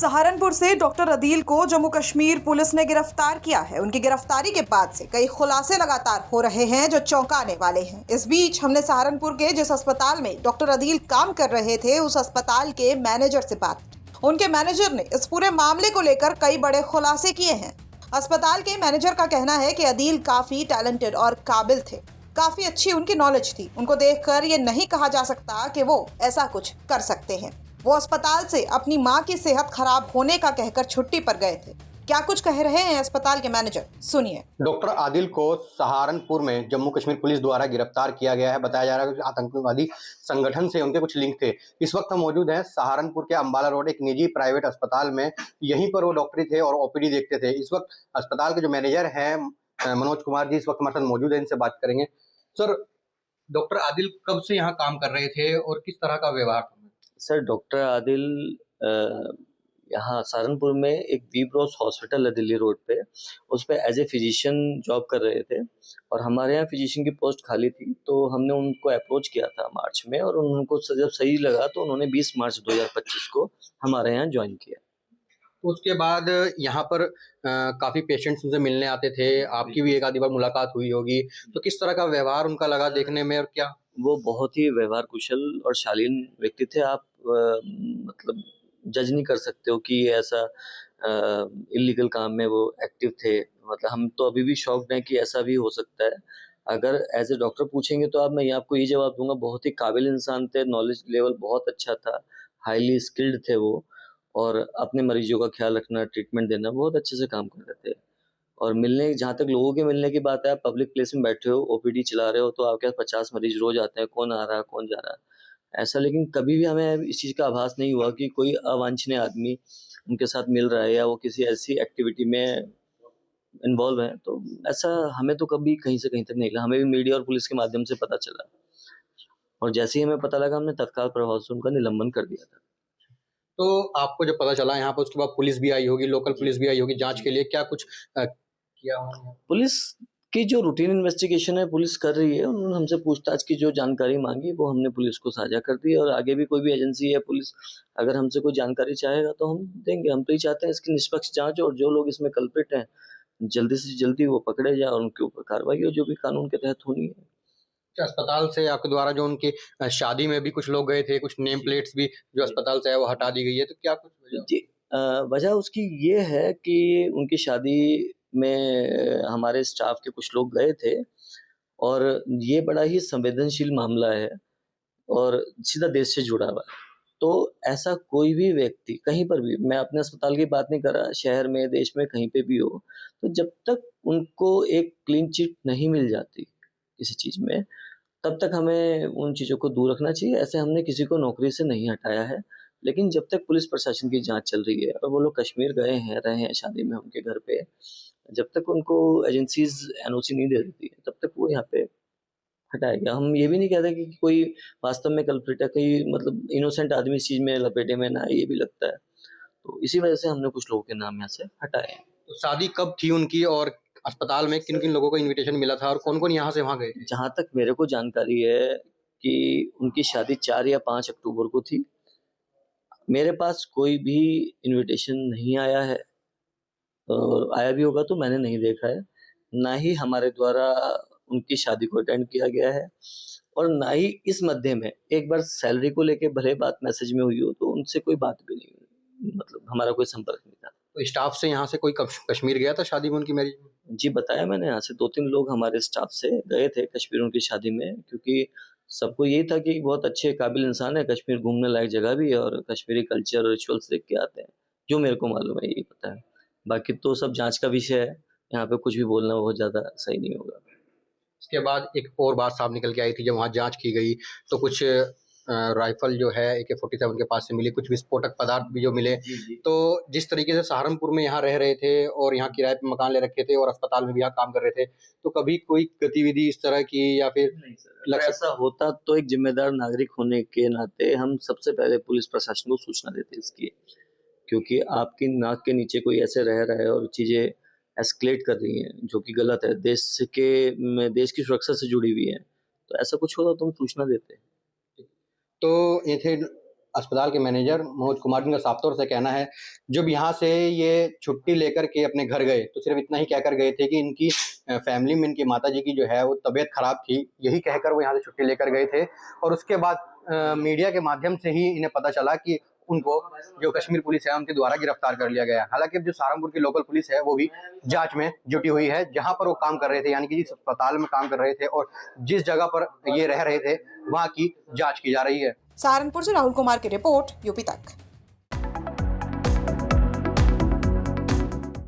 सहारनपुर से डॉक्टर अदील को जम्मू कश्मीर पुलिस ने गिरफ्तार किया है। उनकी गिरफ्तारी के बाद से कई खुलासे लगातार हो रहे हैं जो चौंकाने वाले हैं। इस बीच हमने सहारनपुर के जिस अस्पताल में डॉक्टर अदील काम कर रहे थे उस अस्पताल के मैनेजर से बात की। उनके मैनेजर ने इस पूरे मामले को लेकर कई बड़े खुलासे किए हैं। अस्पताल के मैनेजर का कहना है कि अदील काफी टैलेंटेड और काबिल थे, काफी अच्छी उनकी नॉलेज थी। उनको देखकर ये नहीं कहा जा सकता कि वो ऐसा कुछ कर सकते हैं। वो अस्पताल से अपनी मां की सेहत खराब होने का कहकर छुट्टी पर गए थे। क्या कुछ कह रहे हैं अस्पताल के मैनेजर, सुनिए। डॉक्टर आदिल को सहारनपुर में जम्मू कश्मीर पुलिस द्वारा गिरफ्तार किया गया है। बताया जा रहा है कि आतंकवादी संगठन से उनके कुछ लिंक थे। इस वक्त हम मौजूद हैं सहारनपुर के अंबाला रोड एक निजी प्राइवेट अस्पताल में। यहीं पर वो डॉक्टरी थे और ओपीडी देखते थे। इस वक्त अस्पताल के जो मैनेजर हैं मनोज कुमार जी इस वक्त हमारे साथ मौजूद है, इनसे बात करेंगे। सर, डॉक्टर आदिल कब से यहाँ काम कर रहे थे और किस तरह का व्यवहार था? सर, डॉक्टर आदिल यहाँ सहारनपुर में एक वी ब्रॉस हॉस्पिटल है दिल्ली रोड पे, उस पे एज ए फिजिशियन जॉब कर रहे थे और हमारे यहाँ फिजिशियन की पोस्ट खाली थी तो हमने उनको अप्रोच किया था मार्च में और उनको जब सही लगा तो उन्होंने 20 मार्च 2025 को हमारे यहाँ ज्वाइन किया। तो उसके बाद यहाँ पर काफ़ी पेशेंट्स उनसे मिलने आते थे, आपकी भी एक आधी बार मुलाकात हुई होगी, तो किस तरह का व्यवहार उनका लगा देखने में और क्या? वो बहुत ही व्यवहार कुशल और शालीन व्यक्ति थे। आप मतलब जज नहीं कर सकते हो कि ऐसा इलीगल काम में वो एक्टिव थे। मतलब हम तो अभी भी शॉक्ड हैं कि ऐसा भी हो सकता है। अगर एज ए डॉक्टर पूछेंगे तो मैं आपको ये जवाब दूंगा, बहुत ही काबिल इंसान थे, नॉलेज लेवल बहुत अच्छा था, हाईली स्किल्ड थे वो और अपने मरीजों का ख्याल रखना, ट्रीटमेंट देना बहुत अच्छे से काम कर रहे थे। और मिलने, जहाँ तक लोगों के मिलने की बात है, आप पब्लिक प्लेस में बैठे हो, ओपीडी चला रहे हो तो आपके पास 50 मरीज रोज आते हैं, कौन आ रहा है कौन जा रहा है ऐसा। लेकिन कभी भी हमें इस चीज़ का आभास नहीं हुआ कि कोई अवांछनीय आदमी उनके साथ मिल रहा है या वो किसी ऐसी एक्टिविटी में इन्वॉल्व है। तो ऐसा हमें तो कभी कहीं से कहीं तक नहीं लगा। हमें भी मीडिया और पुलिस के माध्यम से पता चला और जैसे ही हमें पता लगा हमने तत्काल प्रभाव से उनका निलंबन कर दिया था। तो आपको जब पता चला यहाँ पर, उसके बाद पुलिस भी आई होगी, लोकल पुलिस भी आई होगी जांच के लिए, क्या कुछ किया उन्होंने? पुलिस की जो रूटीन इन्वेस्टिगेशन है पुलिस कर रही है। उन्होंने हमसे पूछताछ की, जो जानकारी मांगी वो हमने पुलिस को साझा कर दी और आगे भी कोई भी एजेंसी या पुलिस अगर हमसे कोई जानकारी चाहेगा तो हम देंगे। हम तो ये चाहते हैं इसकी निष्पक्ष जांच और जो लोग इसमें कल्प्रिट हैं जल्दी से जल्दी वो पकड़े जाए और उनके ऊपर कार्रवाई हो जो भी कानून के तहत होनी है। अस्पताल से आपके द्वारा जो उनकी शादी में भी कुछ लोग गए थे, कुछ नेम प्लेट्स भी जो अस्पताल से है वो हटा दी गई है, तो क्या कुछ वजह? जी, वजह उसकी ये है कि उनकी शादी में हमारे स्टाफ के कुछ लोग गए थे और ये बड़ा ही संवेदनशील मामला है और सीधा देश से जुड़ा हुआ है। तो ऐसा कोई भी व्यक्ति कहीं पर भी, मैं अपने अस्पताल की बात नहीं कर रहा, शहर में देश में कहीं पे भी हो, तो जब तक उनको एक क्लीन चिट नहीं मिल जाती किसी चीज़ में तब तक हमें उन चीज़ों को दूर रखना चाहिए। ऐसे हमने किसी को नौकरी से नहीं हटाया है, लेकिन जब तक पुलिस प्रशासन की जांच चल रही है और वो लोग कश्मीर गए हैं, रहे हैं शादी में उनके घर पे, जब तक उनको एजेंसीज एनओसी नहीं दे देती है तब तक वो यहाँ पे हटाया गया। हम ये भी नहीं कहते कि कोई वास्तव में कल्प्रिट है, कोई मतलब इनोसेंट आदमी इस चीज़ में लपेटे में ना, ये भी लगता है। तो इसी वजह से हमने कुछ लोगों के नाम यहाँ से हटाए हैं। तो शादी कब थी उनकी और अस्पताल में किन किन लोगों को इनविटेशन मिला था और कौन कौन यहाँ से वहाँ गए थे? जहाँ तक मेरे को जानकारी है कि उनकी शादी 4 या 5 अक्टूबर को थी। मेरे पास कोई भी इनविटेशन नहीं आया है और आया भी होगा तो मैंने नहीं देखा है। ना ही हमारे द्वारा उनकी शादी को अटेंड किया गया है और ना ही इस मध्य में एक बार सैलरी को लेके भले बात मैसेज में हुई हो तो उनसे कोई बात भी नहीं हुई, मतलब हमारा कोई संपर्क नहीं था। तो स्टाफ से यहाँ से कोई कश्मीर गया था शादी में उनकी मैरिज में? जी, बताया मैंने, यहाँ से 2-3 लोग हमारे स्टाफ से गए थे कश्मीर उनकी शादी में, क्योंकि सबको यही था कि बहुत अच्छे काबिल इंसान है, कश्मीर घूमने लायक जगह भी है और कश्मीरी कल्चर और रिचुअल्स देख के आते हैं। जो मेरे को मालूम है यही पता है, बाकी तो सब जांच का विषय है, यहाँ पे कुछ भी बोलना बहुत ज़्यादा सही नहीं होगा। इसके बाद एक और बात साफ निकल के आई थी जब वहाँ जांच की गई तो कुछ राइफल जो है AK-47 के पास से मिली, कुछ विस्फोटक पदार्थ भी जो मिले। तो जिस तरीके से सहारनपुर में यहाँ रह रहे थे और यहाँ किराए पे मकान ले रखे थे और अस्पताल में भी यहाँ काम कर रहे थे, तो कभी कोई गतिविधि इस तरह की या फिर ऐसा होता तो एक जिम्मेदार नागरिक होने के नाते हम सबसे पहले पुलिस प्रशासन को सूचना देते इसकी, क्योंकि आपकी नाक के नीचे कोई ऐसे रह रहा है और चीज़ें एस्केलेट कर रही हैं जो कि गलत है, देश की सुरक्षा से जुड़ी हुई है, तो ऐसा कुछ होता तो हम सूचना देते। तो ये थे अस्पताल के मैनेजर मनोज कुमार जी का साफ तौर से कहना है, जब यहाँ से ये छुट्टी लेकर के अपने घर गए तो सिर्फ इतना ही कहकर गए थे कि इनकी फैमिली में इनकी माता जी की जो है वो तबीयत खराब थी, यही कहकर वो यहाँ से छुट्टी लेकर गए थे। और उसके बाद मीडिया के माध्यम से ही इन्हें पता चला कि उनको जो कश्मीर पुलिस है उनके द्वारा गिरफ्तार कर लिया गया। हालांकि अब जो सहारनपुर की लोकल पुलिस है वो भी जांच में जुटी हुई है, जहां पर वो काम कर रहे थे, यानी कि जिस अस्पताल में काम कर रहे थे और जिस जगह पर ये रह रहे थे वहां की जांच की जा रही है। सहारनपुर से राहुल कुमार की रिपोर्ट, यूपी तक।